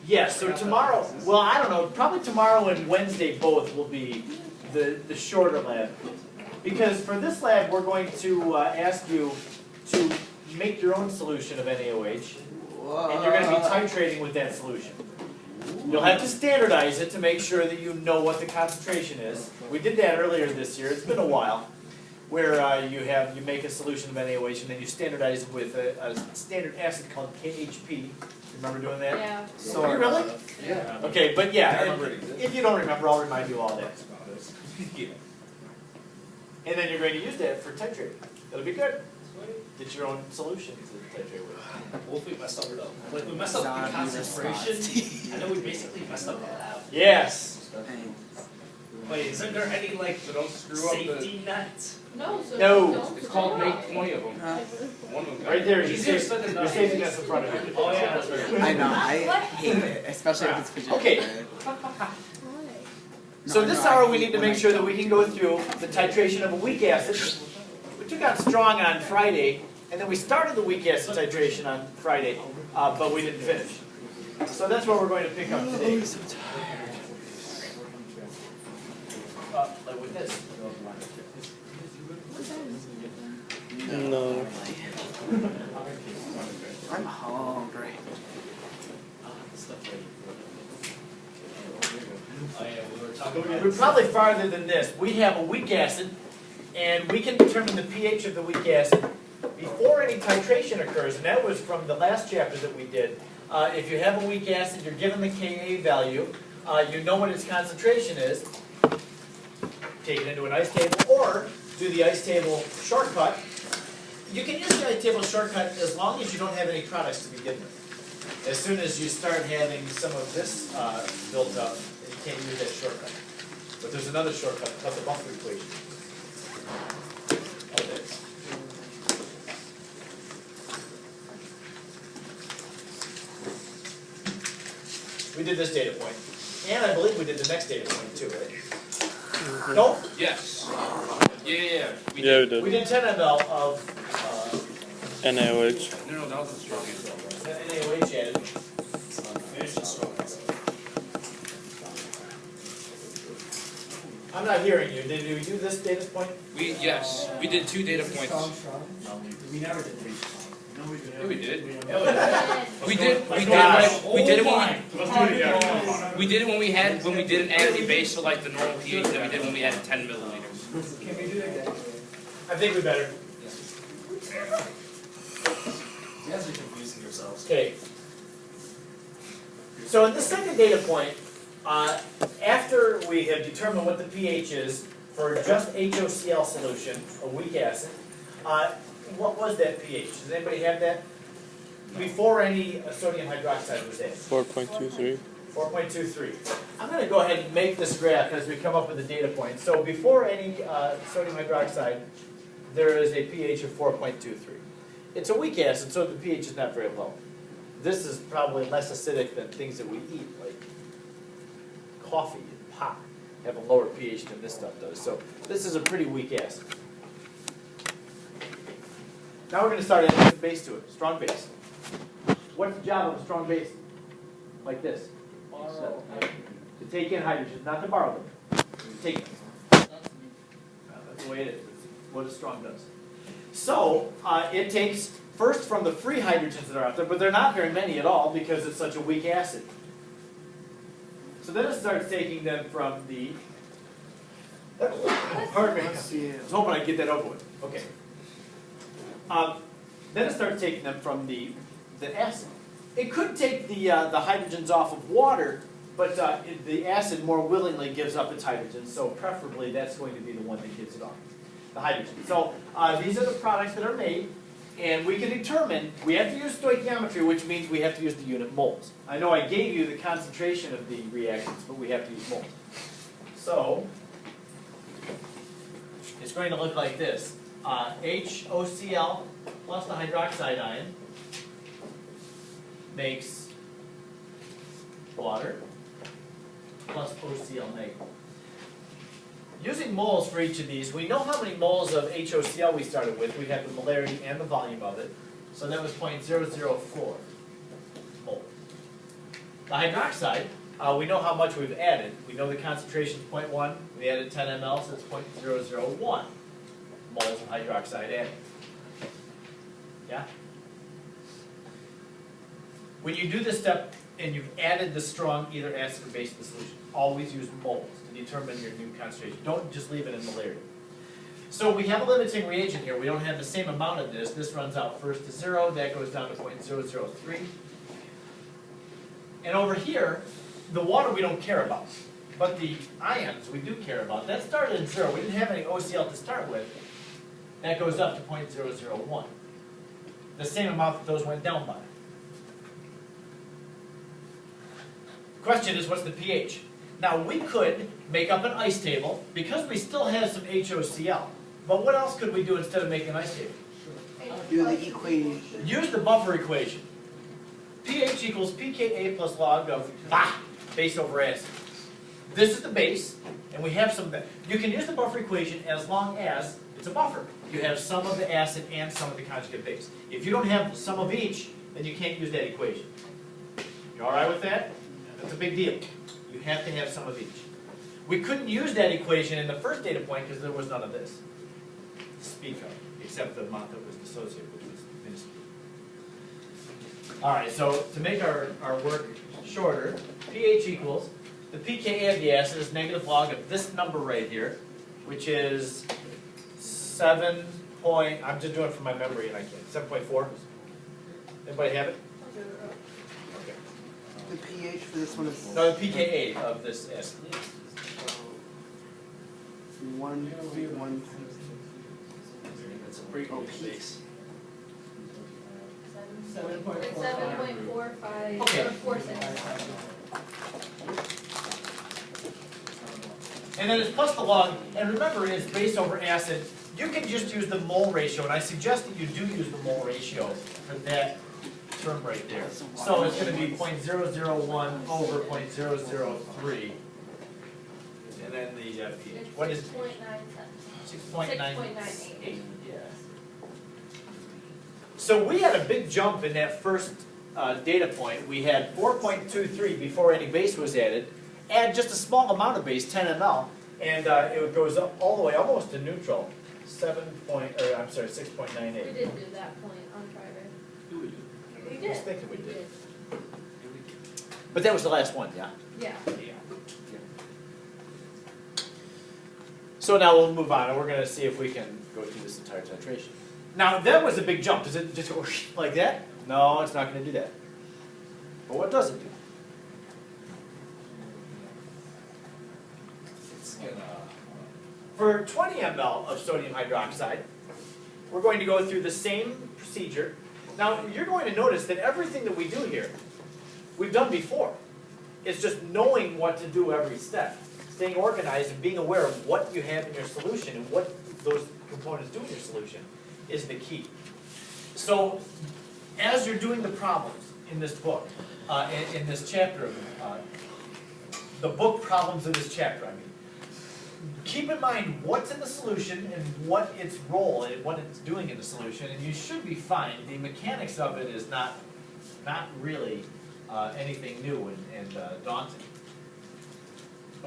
Yes, so tomorrow, well, I don't know, probably tomorrow and Wednesday both will be the shorter lab. Because for this lab, we're going to ask you to make your own solution of NaOH, and you're going to be titrating with that solution. You'll have to standardize it to make sure that you know what the concentration is. We did that earlier this year, it's been a while, where you make a solution of NaOH and then you standardize it with a standard acid called KHP. Remember doing that? Yeah. So really? Yeah. Okay, but yeah, I remember it exists. if you don't remember, I'll remind you all that. And then you're going to use that for titrating. That'll be good. Get your own solution to titrate with. What if we messed up though? Like we messed up the concentration. I know we basically messed up the lab. Yes. Wait, isn't there any like So don't screw up safety nets? No, so No. don't It's called screw make up. 20 of them. One of them. Right there, your Easier said than done. safety net's in front of you. Oh yeah, that's right. I know, I hate it, especially if it's projected. Okay. So this hour we need to make sure that we can go through the titration of a weak acid. We took out strong on Friday, and then we started the weak acid titration on Friday, but we didn't finish. So that's what we're going to pick up today. Like with this. No. I'm hungry. Oh yeah, we were talking about We're probably farther than this. We have a weak acid, and we can determine the pH of the weak acid before any titration occurs, and that was from the last chapter that we did. If you have a weak acid, you're given the Ka value, you know what its concentration is, take it into an ice table, or do the ice table shortcut. You can use the ice table shortcut as long as you don't have any products to begin with. As soon as you start having some of this built up, you can't use that shortcut. But there's another shortcut called the buffer equation. Oh, this. We did this data point, and I believe we did the next data point too, right? Nope. Yes. Yeah. We did. We did 10 ml of NaOH. No, that was the strong answer. NaOH added. Finish the strong. I'm not hearing you. Did we do this data point? Yes. We did 2 data points. We never did. Yeah, we did. We We did. We did. Gosh. We did it when Let's do it again. we did it when we didn't add the base to like the normal pH that we did when we had 10 milliliters. Can we do that again? I think we better. You guys are confusing yourselves. Okay. So in the second data point, after we have determined what the pH is for just HOCl solution, a weak acid, what was that pH? Does anybody have that? Before any sodium hydroxide was added. 4.23. 4.23. I'm going to go ahead and make this graph as we come up with the data point. So before any sodium hydroxide, there is a pH of 4.23. It's a weak acid, so the pH is not very low. This is probably less acidic than things that we eat, like coffee and pop have a lower pH than this stuff does. So this is a pretty weak acid. Now we're going to start adding some base to it, strong base. What's the job of a strong base? Like this. To take in hydrogen, not to borrow them. To take them. That's the way it is. It's what a strong does. So it takes first from the free hydrogens that are out there, but they're not very many at all because it's such a weak acid. So then it starts taking them from the. Pardon me. I was hoping I'd get that over with. Okay. Then it starts taking them from the acid. It could take the hydrogens off of water, but the acid more willingly gives up its hydrogen, so preferably that's going to be the one that gives it off, the hydrogen. So these are the products that are made, and we can determine, we have to use stoichiometry, which means we have to use the unit moles. I know I gave you the concentration of the reactions, but we have to use moles. So it's going to look like this. HOCl plus the hydroxide ion makes water plus OCl negative. Using moles for each of these, we know how many moles of HOCl we started with. We have the molarity and the volume of it. So that was 0.004 mole. The hydroxide, we know how much we've added. We know the concentration is 0.1. We added 10 ml, so it's 0.001 moles of hydroxide added. Yeah? When you do this step and you've added the strong either acid or base to the solution, always use moles to determine your new concentration. Don't just leave it in molarity. So we have a limiting reagent here. We don't have the same amount of this. This runs out first to 0. That goes down to 0.003. And over here, the water we don't care about. But the ions we do care about. That started at 0. We didn't have any OCl to start with. That goes up to 0.001. The same amount that those went down by. Question is, what's the pH? Now, we could make up an ice table because we still have some HOCl. But what else could we do instead of making an ice table? Do the equation. Use the buffer equation. pH equals pKa plus log of base over acid. This is the base, and we have some. You can use the buffer equation as long as it's a buffer. You have some of the acid and some of the conjugate base. If you don't have some of each, then you can't use that equation. You all right with that? That's a big deal. You have to have some of each. We couldn't use that equation in the first data point because there was none of this to speak of, except the amount that was dissociated, which was minuscule. All right, so to make our work shorter, pH equals, the pKa of the acid is negative log of this number right here, which is 7 point, I'm just doing it from my memory and I can't, 7.4? Anybody have it? Okay. The pH for this one is No, the pKa of this acid. 1. That's a pretty Oh, good P. base. 7.45 Okay. or 46. And then it's plus the log, and remember it's base over acid. You can just use the mole ratio, and I suggest that you do use the mole ratio for that term right there. So it's going to be 0.001 over 0.003. And then the pH. What is 6.98? 6.98. So we had a big jump in that first data point. We had 4.23 before any base was added. Add just a small amount of base, 10 ml, and it goes up all the way almost to neutral. 6.98. We did do that point on Friday. We I did. was thinking we did. But that was the last one, yeah? Yeah. So now we'll move on, and we're going to see if we can go through this entire titration. Now, that was a big jump. Does it just go like that? No, it's not going to do that. But what does it do? It's going to... For 20 ml of sodium hydroxide, we're going to go through the same procedure. Now, you're going to notice that everything that we do here, we've done before. It's just knowing what to do every step. Staying organized and being aware of what you have in your solution and what those components do in your solution is the key. So, as you're doing the problems in this book, in this chapter, the book problems of this chapter, I mean, keep in mind what's in the solution and what its role and what it's doing in the solution, and you should be fine. The mechanics of it is not really anything new and daunting.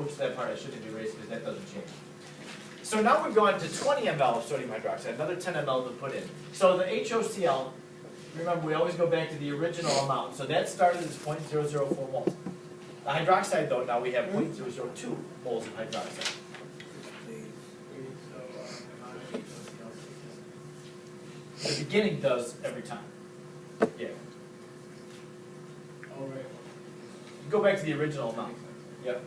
Oops, that part I shouldn't erase because that doesn't change. So now we've gone to 20 ml of sodium hydroxide, another 10 ml to put in. So the HOCl, remember we always go back to the original amount, so that started as 0.004 moles. The hydroxide though, now we have 0.002 moles of hydroxide. The beginning does every time. Yeah. You go back to the original amount. Yep.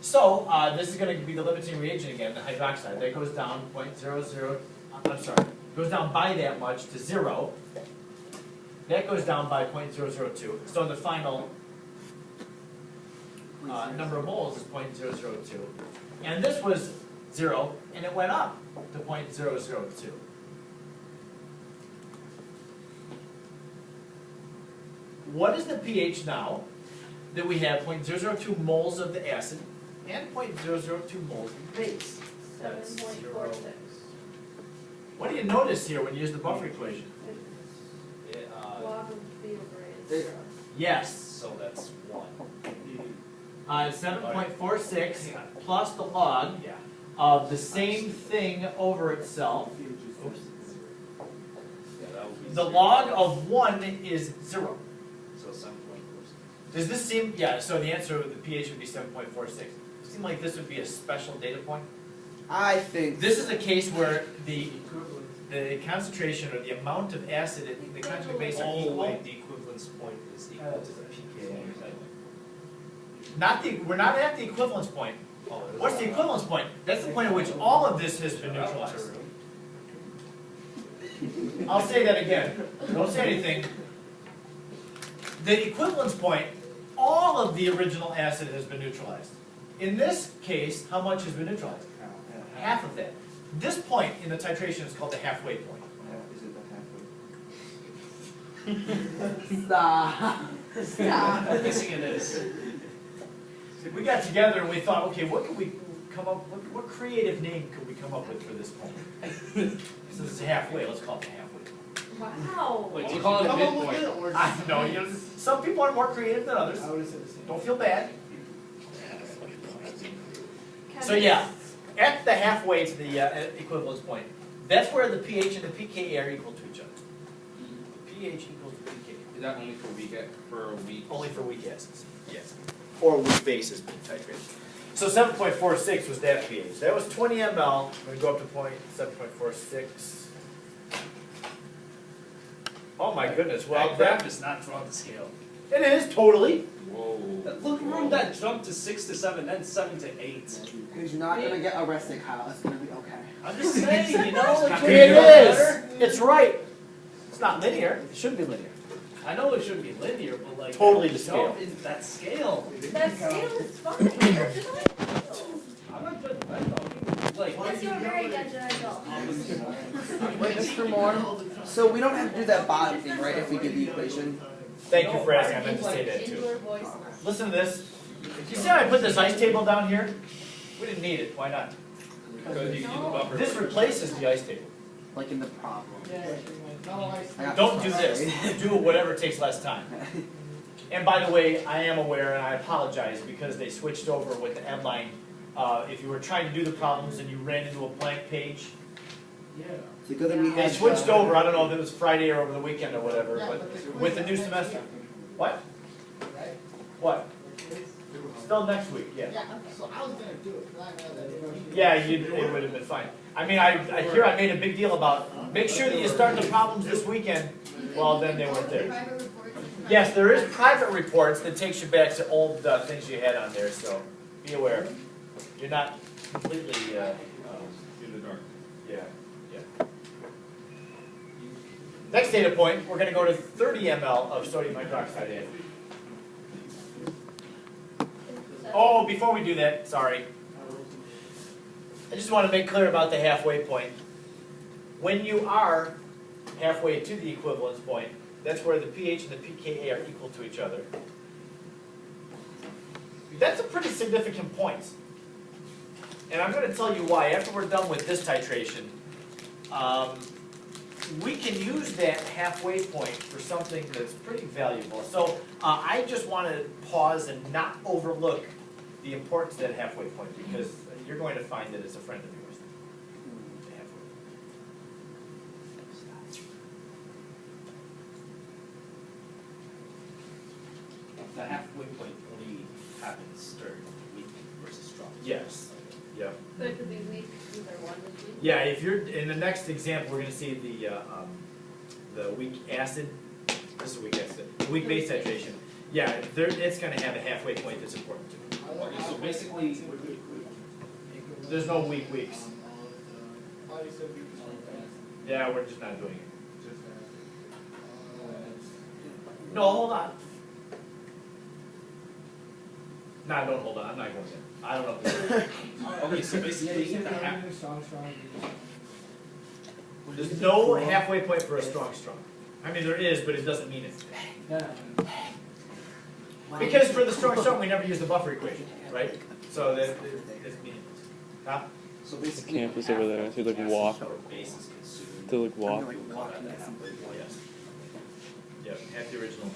So, this is going to be the limiting reagent again, the hydroxide. That goes down 0.00, I'm sorry, goes down by that much to 0. That goes down by 0.002. So the final number of moles is 0.002. And this was 0, and it went up to 0.002. What is the pH now that we have 0.002 moles of the acid and 0.002 moles of the base? That's 7.46. What do you notice here when you use the buffer equation? Log of B over A is It- 0. Yes. so that's 1. 7.46 plus the log Yeah. of the same thing over itself. Oops. Yeah, that would be The 0. log of 1 is 0. So 7.46. Does this seem, yeah, so the answer of the pH would be 7.46. Seem like this would be a special data point? I think. This is a case where the concentration or the amount of acid in the conjugate base are Oh, equal. wait, the equivalence point is equal to the pKa. Not the, we're not at the equivalence point. What's the equivalence point? That's the point at which all of this has been neutralized. I'll say that again. Don't say anything. The equivalence point, all of the original acid has been neutralized. In this case, how much has been neutralized? Half of that. This point in the titration is called the halfway point. Stop. Stop. I'm guessing it is. We got together and we thought, okay, what could we come up, what creative name could we come up with for this point? Since it's halfway, let's call it the halfway point. Wow. Wait, do you call it a midpoint? I know, you know, some people are more creative than others. Don't feel bad. So yeah, at the halfway to the equivalence point, that's where the pH and the pKa are equal to each other. pH equals to pKa. Is that only for a week? Only for weak acids. Yes. Or weak bases being titrated. So 7.46 was that pH. That was 20 ml. I'm going to go up to 7.46. Oh my goodness. Well, That graph is not drawn to scale. it is totally. Whoa. Look, remember that jump to 6 to 7, then 7 to 8. Because you're not gonna get arrested, Kyle. It's gonna be okay. I'm just saying, you know, like, It is. It's right. It's not linear. It shouldn't be linear. I know it shouldn't be linear, but like Totally to jump scale. in that scale. That scale is fine. I'm not judgmental. Like, Yes, you're very judgmental. Wait, just for more. So we don't have to do that bottom thing, right? If we do the equation. Thank you for asking. I meant to say that too. Indoor voice. Listen to this. You see how I put this ice table down here? We didn't need it. Why not? Because you can do the buffer. This replaces the ice table. Like in the problem. Don't do this. Do whatever takes less time. And by the way, I am aware, and I apologize, because they switched over with the headline. If you were trying to do the problems and you ran into a blank page, So good that we they had. switched over. I don't know if it was Friday or over the weekend or whatever, but with the new semester. What? What? Still next week, yeah. So I was gonna do it, but I know that. Yeah, it would have been fine. I mean, I hear I made a big deal about, make sure that you start the problems this weekend. Well, then they weren't there. Private reports. Yes, there is private reports that takes you back to old things you had on there, so be aware. You're not completely, In the dark. yeah, yeah. Next data point, we're gonna go to 30 ml of sodium hydroxide. Oh, before we do that, sorry. I just want to make clear about the halfway point. When you are halfway to the equivalence point, that's where the pH and the pKa are equal to each other. That's a pretty significant point. And I'm going to tell you why. After we're done with this titration, we can use that halfway point for something that's pretty valuable. So I just want to pause and not overlook the importance of that halfway point, because you're going to find that it's a friend of yours. The halfway point. the halfway point only happens during weak versus strong. Yes. Yep. So it could be weak, either one would be. Yeah, if you're in the next example, we're going to see the weak acid. This is weak acid. Weak base titration. Yeah, it's going to have a halfway point that's important too. Okay, so basically, There's no weak weeks. Yeah, we're just not doing it. No, hold on. Nah, don't hold on. I'm not going there. I don't know. okay, so basically, the half, There's no halfway point for a strong. I mean, there is, but it doesn't mean it. Because for the strong, we never use the buffer equation, right? So that's meaningless. Huh? so basically. Campus over there, so like walk. Base is consumed. To like walk. Walking at some point. Yes. Yep, half the original.